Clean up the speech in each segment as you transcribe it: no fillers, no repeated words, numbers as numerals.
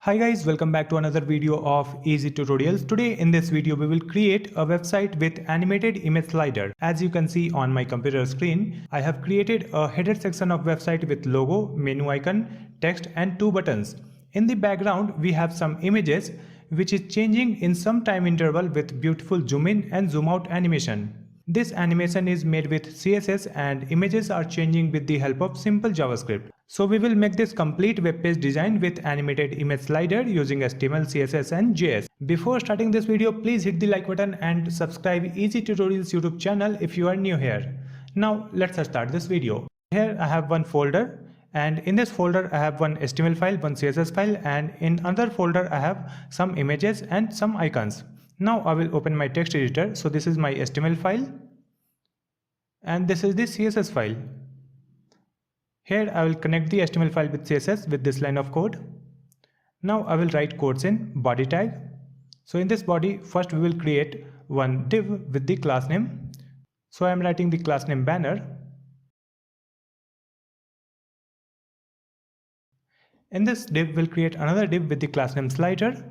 Hi guys, welcome back to another video of Easy Tutorials. Today in this video we will create a website with animated image slider. As you can see on my computer screen, I have created a header section of website with logo, menu icon, text and two buttons. In the background we have some images which is changing in some time interval with beautiful zoom in and zoom out animation. This animation is made with CSS and images are changing with the help of simple JavaScript. So we will make this complete web page design with animated image slider using HTML, CSS and JS. Before starting this video, please hit the like button and subscribe Easy Tutorials YouTube channel if you are new here. Now let's start this video. Here I have one folder and in this folder I have one HTML file, one CSS file, and in another folder I have some images and some icons. Now I will open my text editor. So this is my HTML file and this is the CSS file. Here I will connect the HTML file with CSS with this line of code. Now I will write codes in body tag. So in this body, first we will create one div with the class name. So I am writing the class name banner. In this div we'll create another div with the class name slider,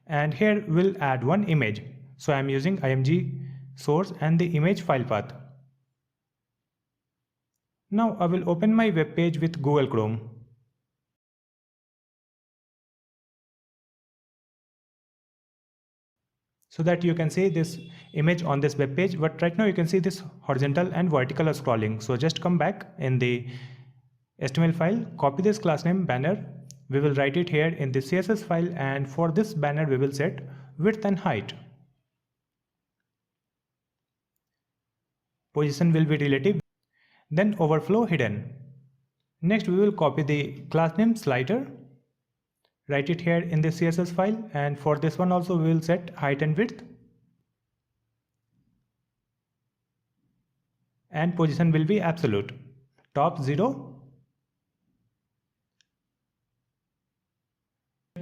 and here we'll add one image. So I am using img source and the image file path. Now I will open my web page with Google Chrome. So that you can see this image on this web page, but right now you can see this horizontal and vertical scrolling. So just come back in the HTML file, copy this class name banner. We will write it here in the CSS file, and for this banner we will set width and height. Position will be relative. Then overflow hidden. Next we will copy the class name slider, write it here in the CSS file, and for this one also we will set height and width, and position will be absolute, top 0.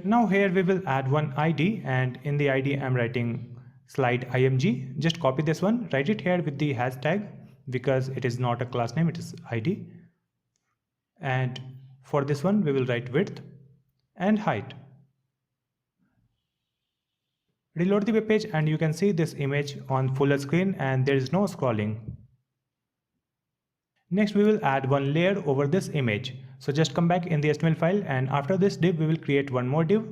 Now here we will add one ID, and in the ID I am writing slide img. Just copy this one, write it here with the hashtag because it is not a class name, it is ID. And for this one we will write width and height. Reload the web page and you can see this image on full screen and there is no scrolling. Next we will add one layer over this image. So just come back in the HTML file, and after this div we will create one more div,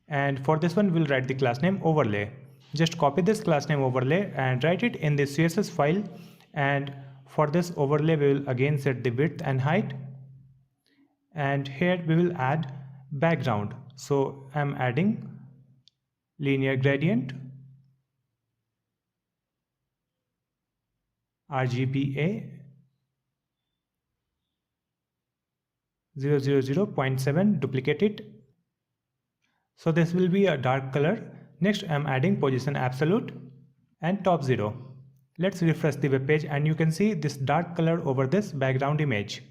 and for this one we will write the class name overlay. Just copy this class name overlay and write it in the CSS file, and for this overlay we will again set the width and height, and here we will add background. So I am adding linear gradient, RGBA 000.7, duplicate it. So this will be a dark color. Next I am adding position absolute and top 0. Let's refresh the web page and you can see this dark color over this background image.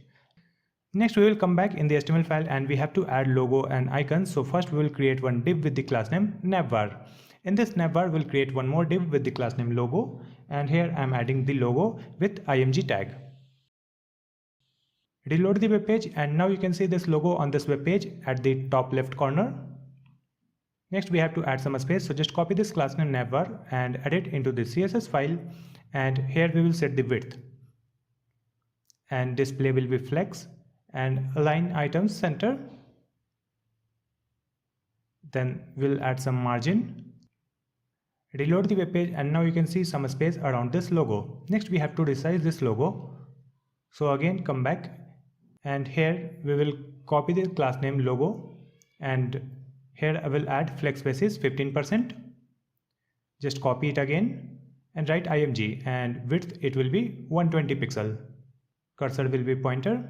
Next we will come back in the HTML file and we have to add logo and icons. So first we will create one div with the class name navbar. In this navbar we'll create one more div with the class name logo, and here I am adding the logo with img tag. Reload the web page and now you can see this logo on this web page at the top left corner. Next we have to add some space, so just copy this class name navbar and add it into the CSS file, and here we will set the width, and display will be flex, and align items center. Then we'll add some margin. Reload the web page and now you can see some space around this logo. Next we have to resize this logo. So again come back, and here we will copy the class name logo, and here I will add flex spaces 15%. Just copy it again and write img, and width it will be 120 pixel. Cursor will be pointer.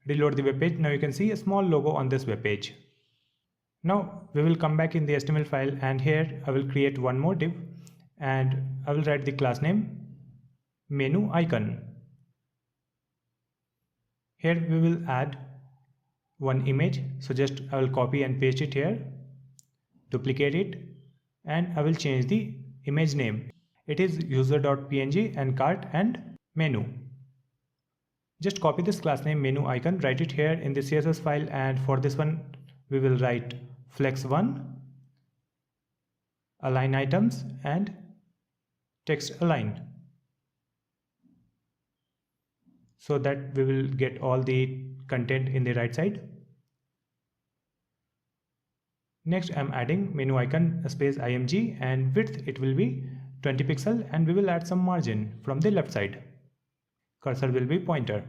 Reload the web page. Now you can see a small logo on this web page. Now we will come back in the HTML file, and here I will create one more div, and I will write the class name menu icon. Here we will add one image. So just I will copy and paste it here, duplicate it, and I will change the image name. It is user.png and cart and menu. Just copy this class name menu icon, write it here in the CSS file, and for this one we will write flex 1, align items, and text align, so that we will get all the content in the right side. Next, I'm adding menu icon space img, and width it will be 20 pixel, and we will add some margin from the left side. Cursor will be pointer.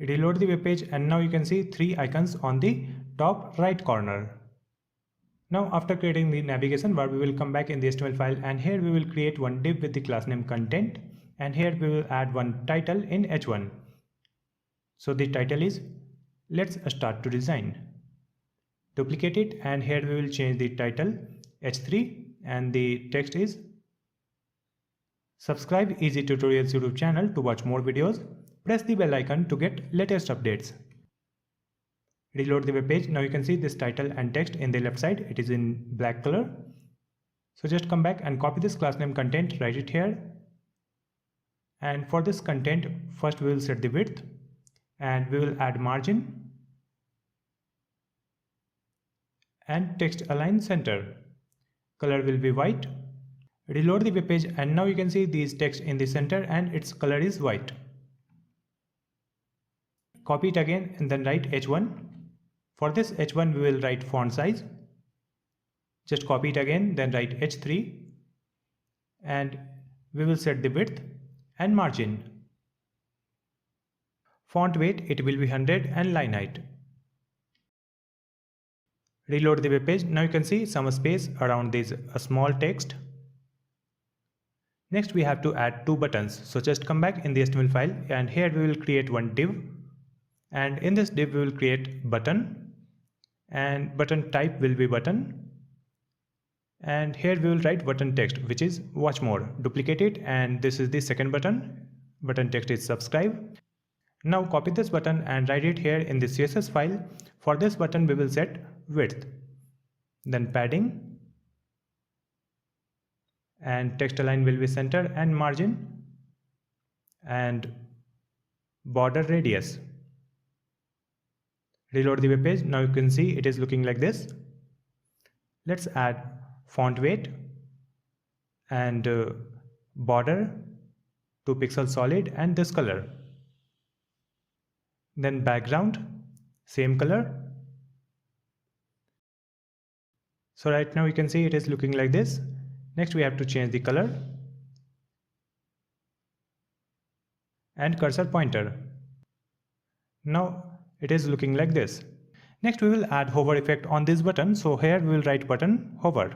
Reload the web page, and now you can see 3 icons on the top right corner. Now after creating the navigation bar, we will come back in the HTML file, and here we will create one div with the class name content, and here we will add one title in h1. So the title is let's start to design. Duplicate it, and here we will change the title h3, and the text is subscribe Easy Tutorials YouTube channel to watch more videos. Press the bell icon to get latest updates. Reload the web page. Now you can see this title and text in the left side. It is in black color. So just come back and copy this class name content, write it here. And for this content, first we will set the width, and we will add margin and text align center. Color will be white. Reload the web page, and now you can see these text in the center and its color is white. Copy it again and then write h1. For this h1 we will write font size. Just copy it again, then write h3, and we will set the width and margin. Font weight it will be 100, and line height. Reload the web page. Now you can see some space around this small text. Next we have to add 2 buttons. So just come back in the HTML file, and here we will create one div, and in this div we will create button, and button type will be button, and here we will write button text, which is watch more. Duplicate it, and this is the second button. Button text is subscribe. Now copy this button and write it here in the CSS file. For this button we will set width, then padding, and text align will be center, and margin, and border radius. Reload the web page. Now you can see it is looking like this. Let's add font weight and border 2 pixels solid, and this color. Then background, same color. So right now you can see it is looking like this. Next we have to change the color and cursor pointer. Now it is looking like this. Next we will add hover effect on this button. So here we will write button hover.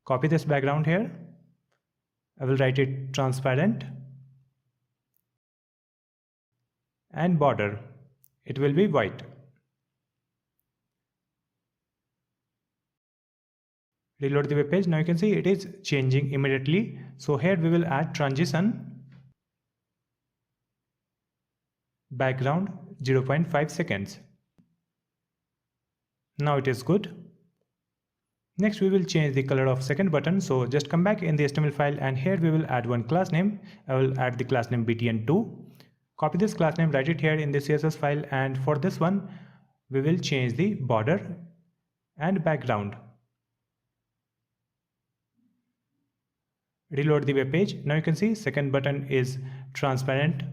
Copy this background here. I will write it transparent, and border it will be white. Reload the web page. Now you can see it is changing immediately. So here we will add transition, background 0.5 seconds. Now it is good. Next we will change the color of second button. So just come back in the HTML file, and here we will add one class name. I will add the class name btn2. Copy this class name, write it here in the CSS file, and for this one we will change the border and background. Reload the web page. Now you can see second button is transparent,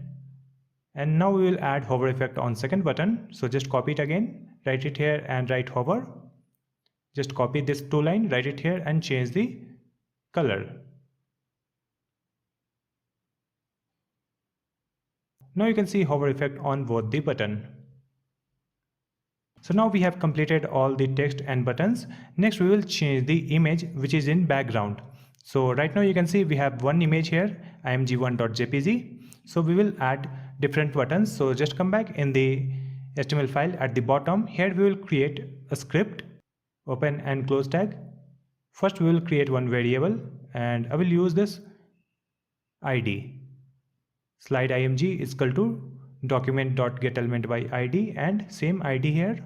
and now we will add hover effect on second button. So just copy it again, write it here and write hover. Just copy this 2 line, write it here and change the color. Now you can see hover effect on both the button. So now we have completed all the text and buttons. Next we will change the image which is in background. So right now you can see we have one image here, img1.jpg. So we will add different buttons. So just come back in the HTML file at the bottom. Here we will create a script, open and close tag. First we will create one variable, and I will use this id. Slide img is equal to document.getElement by id, and same id here,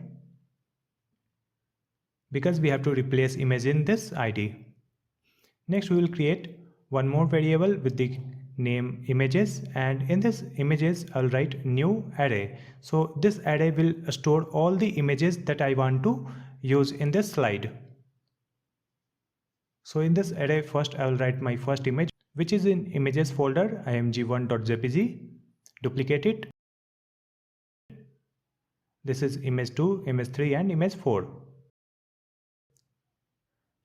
because we have to replace image in this id. Next we will create one more variable with the name images, and in this images I'll write new array. So this array will store all the images that I want to use in this slide. So in this array, first I will write my first image, which is in images folder, img1.jpg. Duplicate it. This is image 2, image 3 and image 4.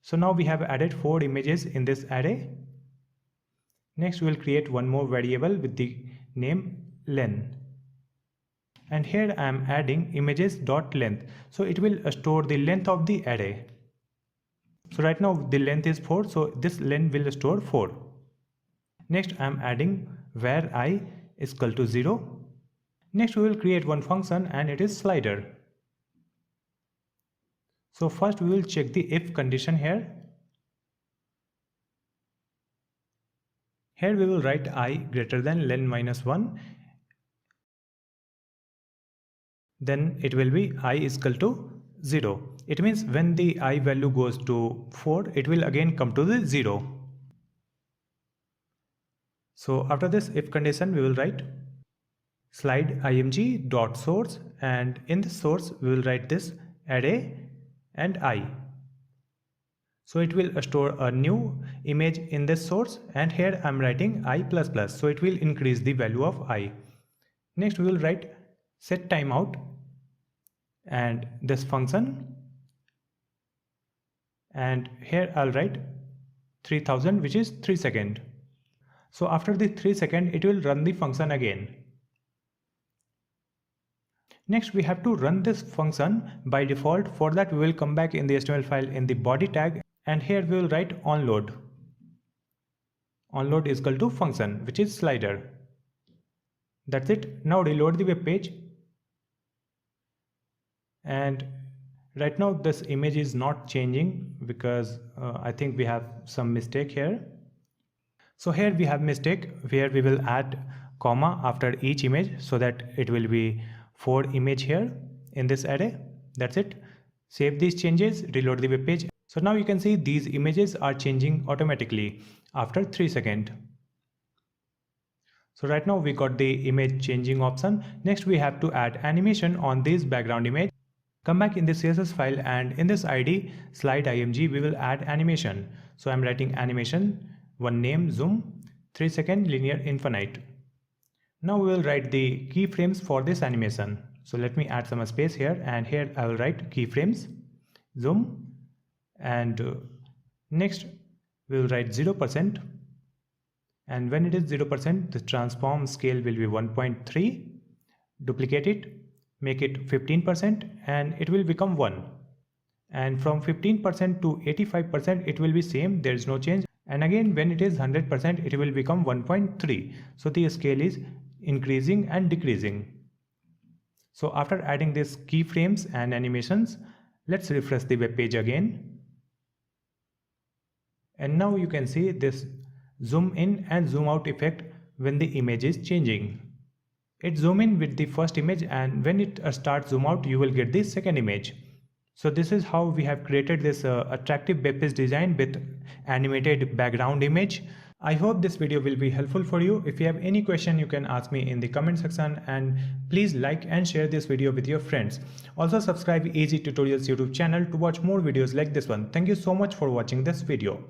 So now we have added 4 images in this array. Next we will create one more variable with the name len. And here I am adding images.length. So it will store the length of the array. So right now the length is 4, so this len will store 4. Next I am adding var I is equal to 0. Next we will create one function and it is slider. So first we will check the if condition here. Here we will write I greater than len minus 1. Then it will be I is equal to 0. It means when the I value goes to 4, it will again come to the 0. So after this if condition we will write slide img dot source, and in the source we will write this array and I. So it will store a new image in this source, and here I am writing I++, so it will increase the value of I. Next we will write set timeout and this function, and here I'll write 3000, which is 3 seconds. So after the 3 seconds it will run the function again. Next we have to run this function by default. For that we will come back in the HTML file in the body tag, and here we will write onload. Onload is equal to function, which is slider. That's it. Now reload the web page. And right now this image is not changing because I think we have some mistake here. So here we have mistake where we will add comma after each image so that it will be 4 image here in this array. That's it. Save these changes, reload the web page. So now you can see these images are changing automatically after 3 seconds. So right now we got the image changing option. Next we have to add animation on this background image. Come back in the CSS file, and in this ID slide img we will add animation. So I'm writing animation, one name, zoom, 3 second, linear, infinite. Now we will write the keyframes for this animation. So let me add some space here, and here I will write keyframes, zoom, and next we will write 0%, and when it is 0% the transform scale will be 1.3. Duplicate it, make it 15%, and it will become 1. And from 15% to 85% it will be same, there is no change. And again when it is 100% it will become 1.3. So the scale is increasing and decreasing. So after adding these keyframes and animations, let's refresh the web page again. And now you can see this zoom in and zoom out effect when the image is changing. It zoom in with the first image, and when it starts zoom out you will get the second image. So this is how we have created this attractive web page design with animated background image. I hope this video will be helpful for you. If you have any question you can ask me in the comment section, and please like and share this video with your friends. Also subscribe Easy Tutorials YouTube channel to watch more videos like this one. Thank you so much for watching this video.